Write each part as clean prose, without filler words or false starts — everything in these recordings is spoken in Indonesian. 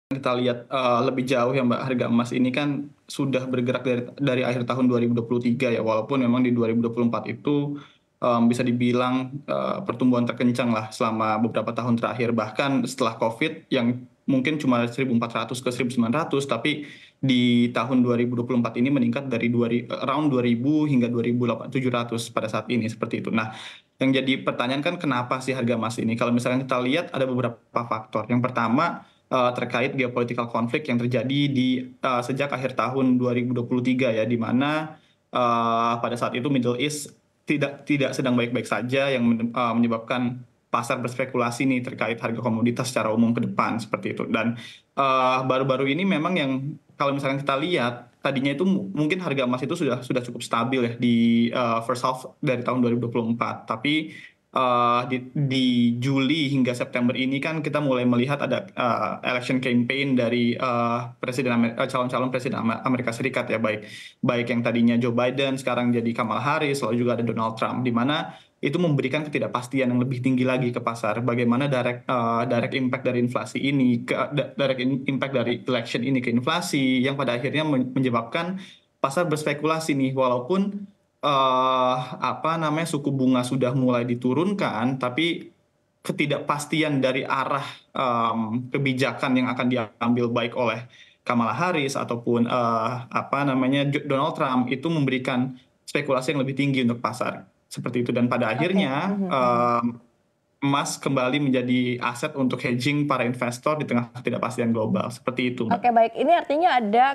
Kita lihat lebih jauh ya Mbak, harga emas ini kan sudah bergerak dari akhir tahun 2023 ya, walaupun memang di 2024 itu bisa dibilang pertumbuhan terkencang lah selama beberapa tahun terakhir, bahkan setelah COVID yang mungkin cuma 1.400 ke 1.900, tapi di tahun 2024 ini meningkat dari around 2.000 hingga 2.700 pada saat ini, seperti itu. Nah, yang jadi pertanyaan kan kenapa sih harga emas ini? Kalau misalkan kita lihat ada beberapa faktor. Yang pertama, terkait geopolitical konflik yang terjadi sejak akhir tahun 2023 ya, di mana pada saat itu Middle East tidak sedang baik-baik saja, yang menyebabkan pasar berspekulasi nih terkait harga komoditas secara umum ke depan, seperti itu. Dan baru-baru ini memang yang kalau misalkan kita lihat tadinya itu mungkin harga emas itu sudah cukup stabil ya di first half dari tahun 2024, tapi di Juli hingga September ini kan kita mulai melihat ada election campaign dari calon-calon presiden Amerika Serikat ya, baik baik yang tadinya Joe Biden sekarang jadi Kamala Harris, lalu juga ada Donald Trump, di mana itu memberikan ketidakpastian yang lebih tinggi lagi ke pasar. Bagaimana direct impact dari inflasi ini, direct impact dari election ini ke inflasi, yang pada akhirnya menyebabkan pasar berspekulasi nih, walaupun apa namanya, suku bunga sudah mulai diturunkan, tapi ketidakpastian dari arah kebijakan yang akan diambil baik oleh Kamala Harris ataupun apa namanya Donald Trump itu memberikan spekulasi yang lebih tinggi untuk pasar, seperti itu. Dan pada Oke. akhirnya emas kembali menjadi aset untuk hedging para investor di tengah ketidakpastian global, seperti itu, Mbak. Oke, baik. Ini artinya ada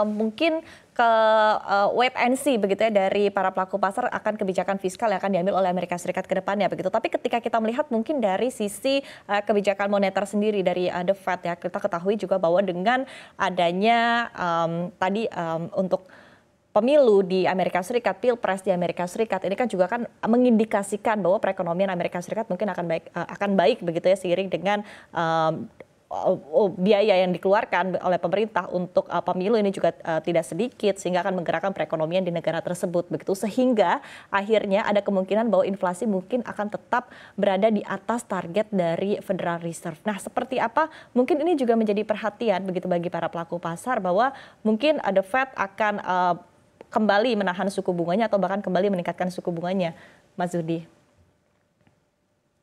mungkin wait and see begitu ya dari para pelaku pasar akan kebijakan fiskal yang akan diambil oleh Amerika Serikat ke depannya begitu. Tapi ketika kita melihat mungkin dari sisi kebijakan moneter sendiri dari The Fed ya, kita ketahui juga bahwa dengan adanya untuk pemilu di Amerika Serikat, pilpres di Amerika Serikat ini kan juga kan mengindikasikan bahwa perekonomian Amerika Serikat mungkin akan baik begitu ya, seiring dengan biaya yang dikeluarkan oleh pemerintah untuk pemilu ini juga tidak sedikit, sehingga akan menggerakkan perekonomian di negara tersebut begitu, sehingga akhirnya ada kemungkinan bahwa inflasi mungkin akan tetap berada di atas target dari Federal Reserve. Nah, seperti apa mungkin ini juga menjadi perhatian begitu bagi para pelaku pasar, bahwa mungkin The Fed akan kembali menahan suku bunganya atau bahkan kembali meningkatkan suku bunganya, Mas Zudi.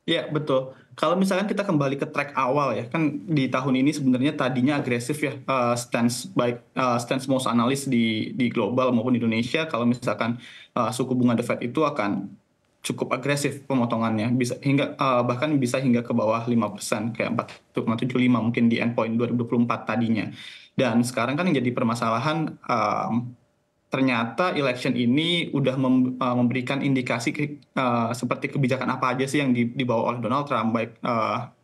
Ya, betul. Kalau misalkan kita kembali ke track awal ya, kan di tahun ini sebenarnya tadinya agresif ya, stance most analis di global maupun di Indonesia, kalau misalkan suku bunga The Fed itu akan cukup agresif pemotongannya, bisa hingga bahkan bisa hingga ke bawah 5%, kayak 4,75 mungkin di endpoint 2024 tadinya. Dan sekarang kan yang jadi permasalahan, ternyata election ini udah memberikan indikasi seperti kebijakan apa aja sih yang dibawa oleh Donald Trump, baik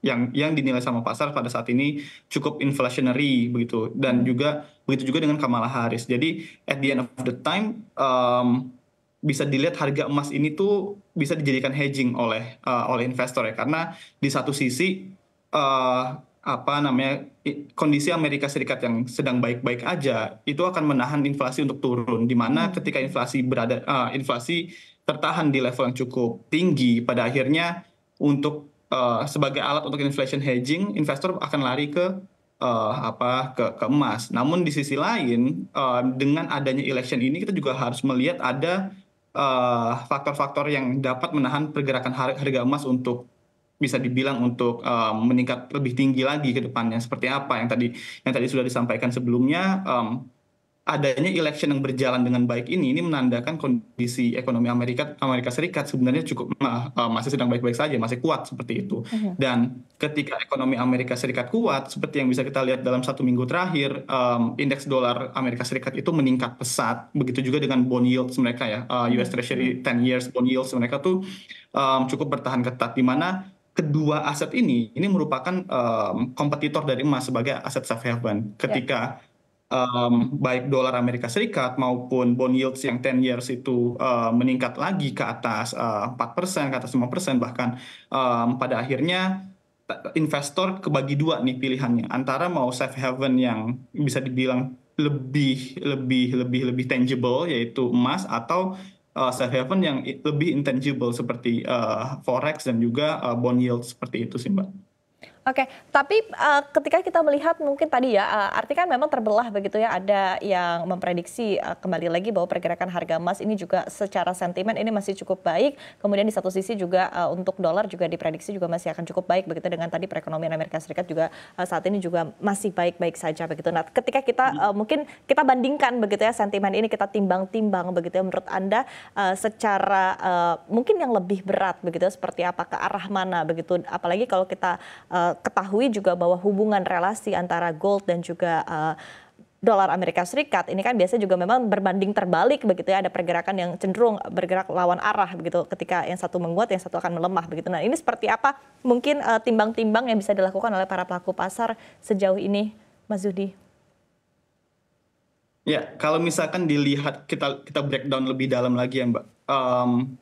yang dinilai sama pasar pada saat ini cukup inflationary begitu, dan juga begitu juga dengan Kamala Harris. Jadi at the end of the time, bisa dilihat harga emas ini tuh bisa dijadikan hedging oleh investor ya, karena di satu sisi apa namanya, kondisi Amerika Serikat yang sedang baik-baik aja itu akan menahan inflasi untuk turun, di mana ketika inflasi tertahan di level yang cukup tinggi, pada akhirnya untuk sebagai alat untuk inflation hedging, investor akan lari ke ke emas. Namun di sisi lain, dengan adanya election ini kita juga harus melihat ada faktor-faktor yang dapat menahan pergerakan harga emas untuk bisa dibilang untuk meningkat lebih tinggi lagi ke depannya. Seperti apa yang tadi sudah disampaikan sebelumnya, adanya election yang berjalan dengan baik ini menandakan kondisi ekonomi Amerika Serikat sebenarnya cukup masih sedang baik-baik saja, masih kuat, seperti itu. Dan ketika ekonomi Amerika Serikat kuat, seperti yang bisa kita lihat dalam 1 minggu terakhir, indeks dolar Amerika Serikat itu meningkat pesat. Begitu juga dengan bond yields mereka ya, US Treasury 10 years bond yields mereka tuh cukup bertahan ketat, di mana kedua aset ini merupakan kompetitor dari emas sebagai aset safe haven. Ya. Ketika baik dolar Amerika Serikat maupun bond yields yang 10 years itu meningkat lagi ke atas 4%, ke atas 5%, bahkan pada akhirnya investor kebagi dua nih pilihannya, antara mau safe haven yang bisa dibilang lebih tangible, yaitu emas, atau safe haven yang lebih intangible seperti forex dan juga bond yield, seperti itu sih, Mbak. Oke, tapi ketika kita melihat mungkin tadi ya, artinya kan memang terbelah begitu ya, ada yang memprediksi kembali lagi bahwa pergerakan harga emas ini juga secara sentimen ini masih cukup baik, kemudian di satu sisi juga untuk dolar juga diprediksi juga masih akan cukup baik begitu, dengan tadi perekonomian Amerika Serikat juga saat ini juga masih baik-baik saja begitu. Nah, ketika kita mungkin kita bandingkan begitu ya sentimen ini, kita timbang-timbang begitu ya, menurut Anda secara mungkin yang lebih berat begitu ya, seperti apa, ke arah mana begitu, apalagi kalau kita ketahui juga bahwa hubungan relasi antara gold dan juga dolar Amerika Serikat ini kan biasanya juga memang berbanding terbalik begitu ya, ada pergerakan yang cenderung bergerak lawan arah begitu, ketika yang satu menguat yang satu akan melemah begitu. Nah, ini seperti apa mungkin timbang-timbang yang bisa dilakukan oleh para pelaku pasar sejauh ini, Mas Zudi? Ya, kalau misalkan dilihat kita breakdown lebih dalam lagi ya Mbak.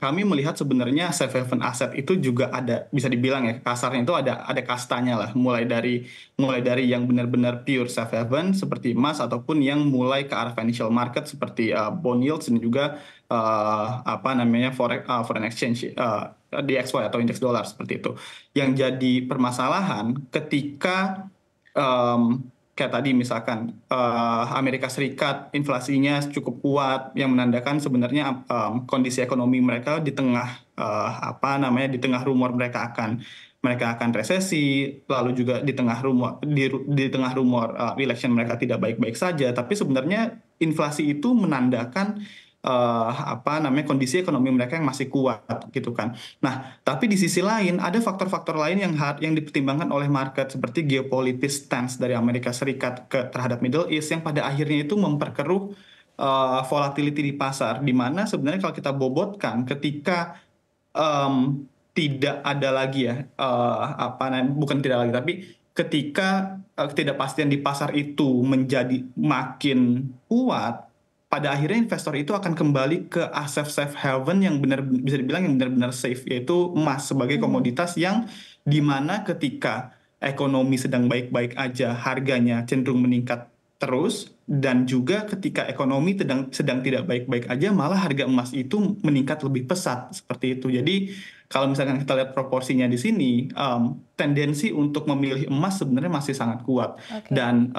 Kami melihat sebenarnya safe haven aset itu juga ada, bisa dibilang ya kasarnya itu ada kastanya lah, mulai dari yang benar-benar pure safe haven seperti emas, ataupun yang mulai ke arah financial market seperti bond yields, dan juga apa namanya foreign exchange, DXY atau indeks dolar seperti itu. Yang jadi permasalahan ketika kayak tadi misalkan Amerika Serikat inflasinya cukup kuat, yang menandakan sebenarnya kondisi ekonomi mereka di tengah apa namanya, di tengah rumor mereka akan resesi, lalu juga di tengah rumor election mereka tidak baik-baik saja, tapi sebenarnya inflasi itu menandakan apa namanya, kondisi ekonomi mereka yang masih kuat gitu kan. Nah, tapi di sisi lain ada faktor-faktor lain yang dipertimbangkan oleh market, seperti geopolitis stance dari Amerika Serikat terhadap Middle East, yang pada akhirnya itu memperkeruh volatility di pasar, di mana sebenarnya kalau kita bobotkan, ketika tidak ada lagi ya apa namanya, bukan tidak lagi, tapi ketika ketidakpastian di pasar itu menjadi makin kuat, pada akhirnya investor itu akan kembali ke aset safe haven yang benar, bisa dibilang yang benar-benar safe, yaitu emas sebagai komoditas yang dimana ketika ekonomi sedang baik-baik aja harganya cenderung meningkat terus, dan juga ketika ekonomi sedang tidak baik-baik aja malah harga emas itu meningkat lebih pesat seperti itu. Jadi kalau misalkan kita lihat proporsinya di sini, tendensi untuk memilih emas sebenarnya masih sangat kuat. Oke. Dan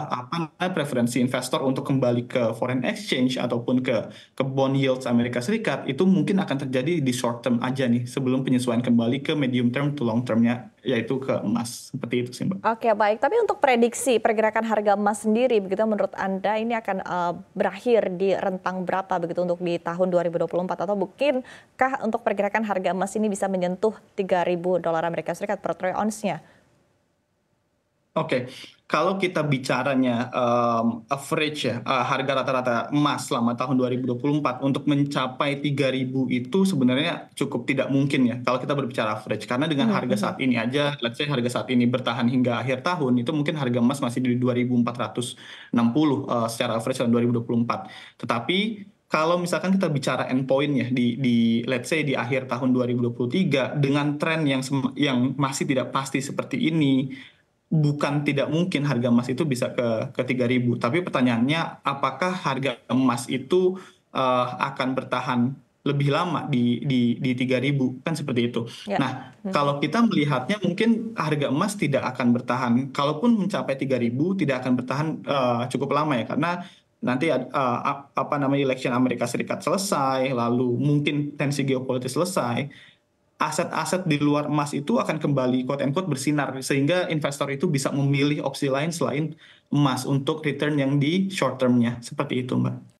apa namanya, preferensi investor untuk kembali ke foreign exchange ataupun ke bond yields Amerika Serikat itu mungkin akan terjadi di short term aja nih, sebelum penyesuaian kembali ke medium term to long termnya, yaitu ke emas. Seperti itu sih Mbak. Oke, baik. Tapi untuk prediksi pergerakan harga emas sendiri, begitu menurut Anda ini akan berakhir di rentang berapa begitu untuk di tahun 2024, atau mungkinkah untuk pergerakan harga emas ini bisa menyentuh 3.000 dolar Amerika Serikat per troy ounce-nya? Oke, kalau kita bicaranya average ya, harga rata-rata emas selama tahun 2024 untuk mencapai 3.000 itu sebenarnya cukup tidak mungkin ya kalau kita berbicara average. Karena dengan Mhm, harga mhm. saat ini aja, let's say harga saat ini bertahan hingga akhir tahun, itu mungkin harga emas masih di 2.460 secara average tahun 2024. Tetapi kalau misalkan kita bicara endpoint ya di let's say di akhir tahun 2023 dengan tren yang masih tidak pasti seperti ini, bukan tidak mungkin harga emas itu bisa ke 3.000. Tapi pertanyaannya, apakah harga emas itu akan bertahan lebih lama di 3.000, kan seperti itu. Ya. Nah, Mhm. kalau kita melihatnya mungkin harga emas tidak akan bertahan, kalaupun mencapai 3.000 tidak akan bertahan cukup lama ya, karena nanti apa namanya, election Amerika Serikat selesai, lalu mungkin tensi geopolitik selesai, aset-aset di luar emas itu akan kembali quote unquote bersinar, sehingga investor itu bisa memilih opsi lain selain emas untuk return yang di short termnya, seperti itu Mbak.